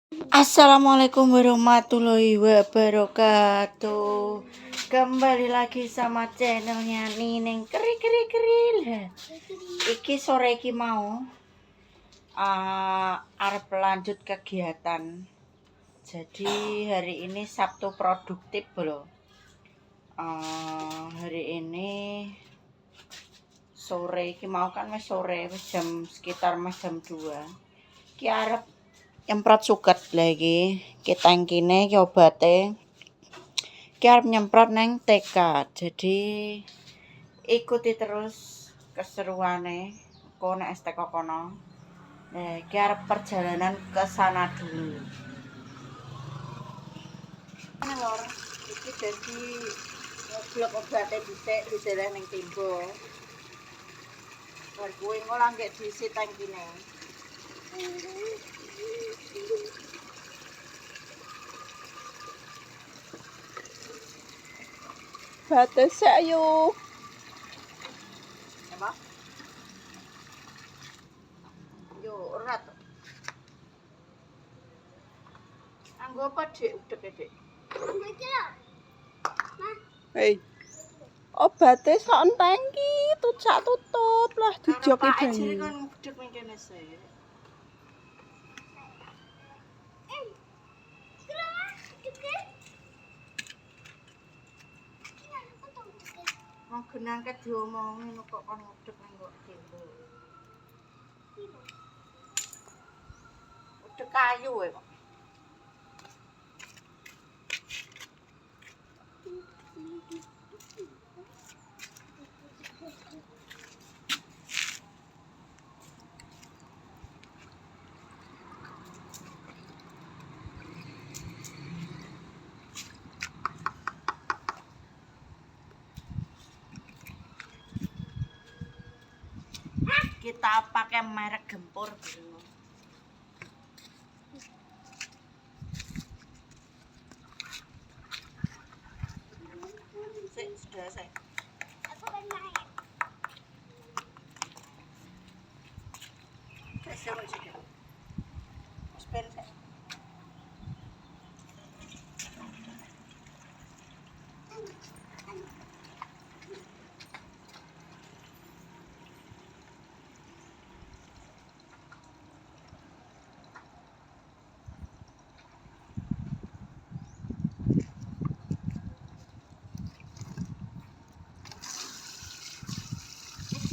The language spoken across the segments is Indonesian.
Assalamualaikum warahmatullahi wabarakatuh. Kembali lagi sama channelnya Nining Keri Keri Keri. Lah, iki sore iki mau arep lanjut kegiatan. Jadi hari ini Sabtu produktif bro. Hari ini sore iki mau kan wis sore, wis sekitar jam 2. Ki arep nyemprot suket lagi kita kene ki obate ki arep nyemprot neng TK. Jadi ikuti terus keseruane kok nek STK kono. Ki arep perjalanan ke sana dulu. Lor, iki dadi blok obate dhisik diseleh ning timbo. Bar kuwi ngolah nggih diisi tangkine. Batas ayo. Apa? Yo ora to. Anggo apa Dik? Udek Dik. Hei. Obate sok entengki, tucak tutup lah dijoki bayi. Jare kon ngudek ning kene sik. Mau genang ket diomongin kok kon ngudek ning kok timbo. Udek kayu kok. Kita pakai merek Gempur dulu. Sudah saya. Aku pengen. Saya mau juga. Spend saya.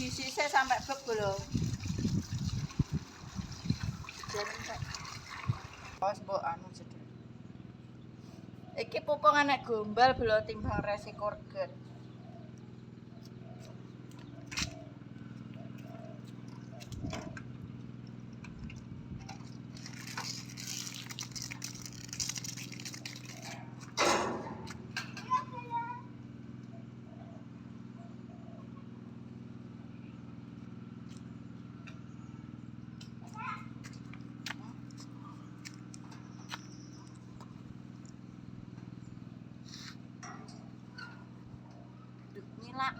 Sisa sampai bek belum. Awas mbok anu jedul. Iki pupung anak gombal belum timbang resiko reget. Nilak.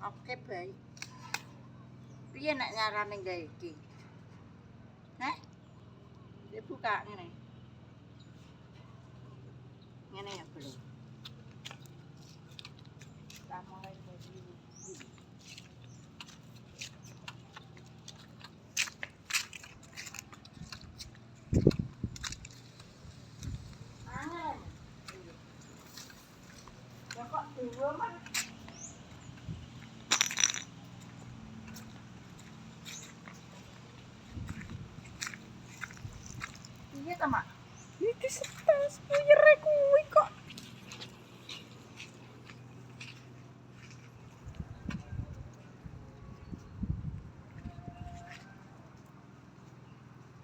Oke baik. Piye nek nyarane gawe iki? Hah? Dibuka ngene. Ngene ya belum. Kita mulai dari ya kok dua mah. Iya ta, Mak? Iki setes puyere kuwi kok.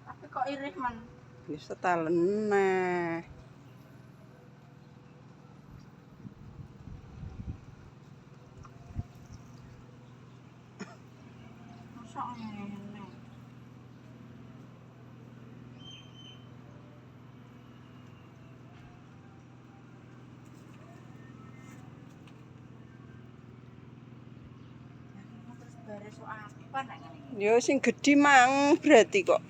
Tapi kok irih man? Wis setalen neh. Mosok ngene. Gambare sok apa nek ngene. Ya sing gedhi mang berarti kok.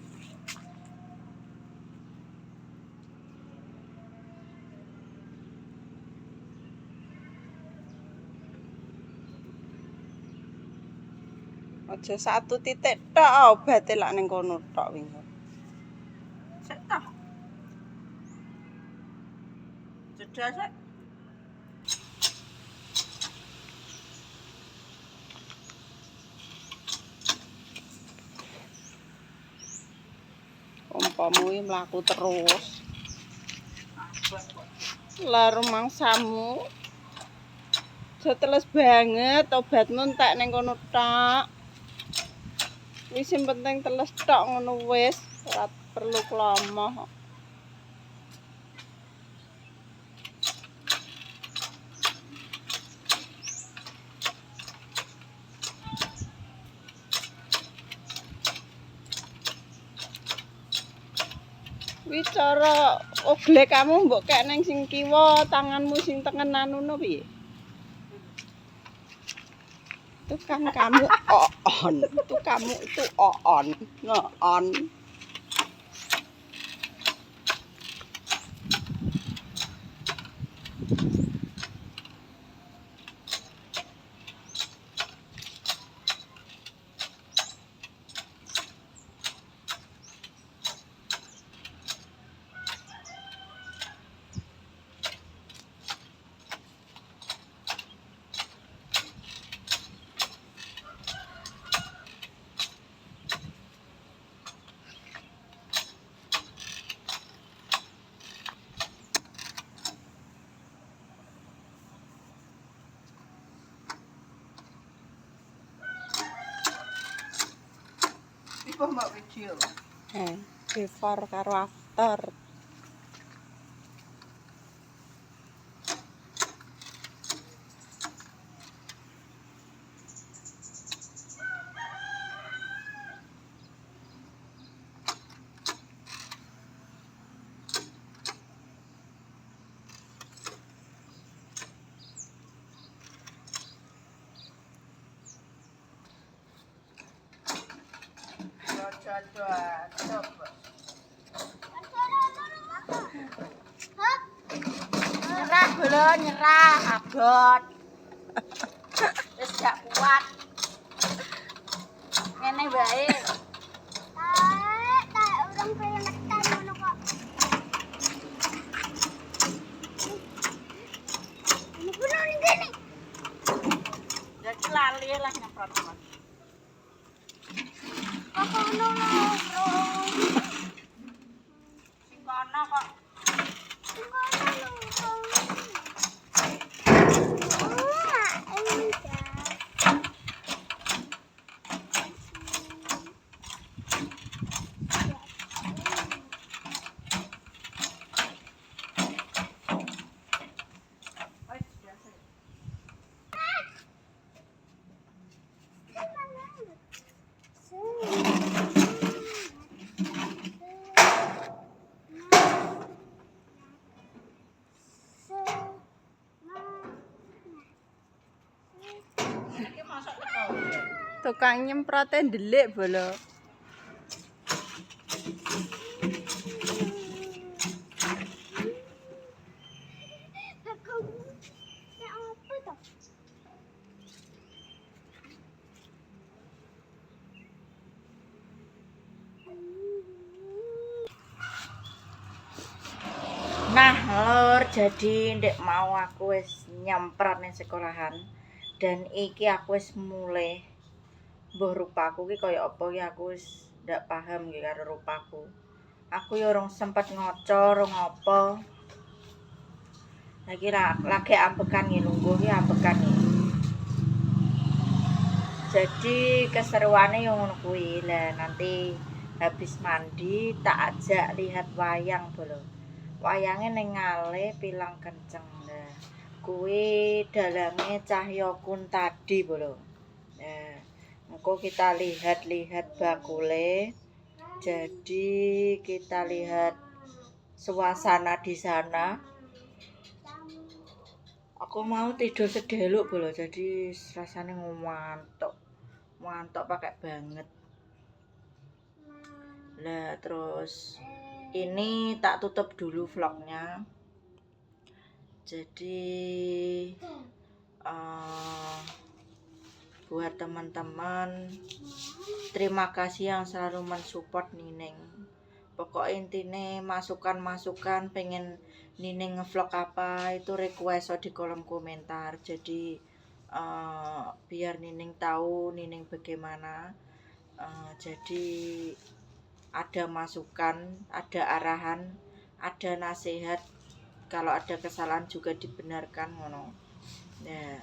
Aja 1 titik tok obate lak ning kono tok wingi. Sik toh. Jeda sik. Pompamu iki mlaku terus. Abot kok. Lah rumangsamu. Aja teles banget obatmu entek ning kono tok. Wis sing penting teles tok ngono wis, ora perlu klomo. Wis cara ogle kamu mbok kek ning sing kiwa, tanganmu sing tengenan ngono piye? Itu kan kamu on, itu kamu itu on, nge-on. Iku mbok video. Before karo after. Coba. Nyerah belum, nyerah, abot. Wis gak kuat. Ngene wae. Tak urung penekan ngono kok. Ini kuno ning kene. Jadi lali lah nyemprot. Kok kono lho, bro. Sing kono kok. Sing kono lho, bro. Wis biasa. Iki masak teko. Tukang nyemprote ndelik bolo. Nah, lur, jadi ndek mau aku wis nyemprot ning sekolahan dan iki aku wis mulai mbuh rupaku ki kaya apa ki aku wis ndak paham ki karo rupaku. Aku ya urung sempet ngoco, urung apa. Lagi lagi ambekan iki lungguh ki ambekan iki. Jadi keseruannya yang ngono kuwi lah nanti habis mandi tak ajak lihat wayang bolo. Wayange ning ngale Pilang Kenceng. Nah, kuwi dalange Cahya Kun tadi bolo. Nah, engko kita lihat-lihat bakule. Jadi kita lihat suasana di sana. Aku mau tidur sedeluk bolo, jadi rasanya ngantuk. Ngantuk pakai banget. Lah terus ini tak tutup dulu vlognya. Jadi buat teman-teman, terima kasih yang selalu mensupport Nining. Pokok intine masukan-masukan pengen Nining ngevlog apa itu request di kolom komentar. Jadi biar Nining tahu Nining bagaimana. Jadi ada masukan, ada arahan, ada nasihat. Kalau ada kesalahan juga dibenarkan ngono. Nah,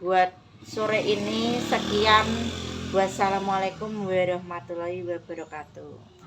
buat sore ini sekian. Wassalamualaikum warahmatullahi wabarakatuh.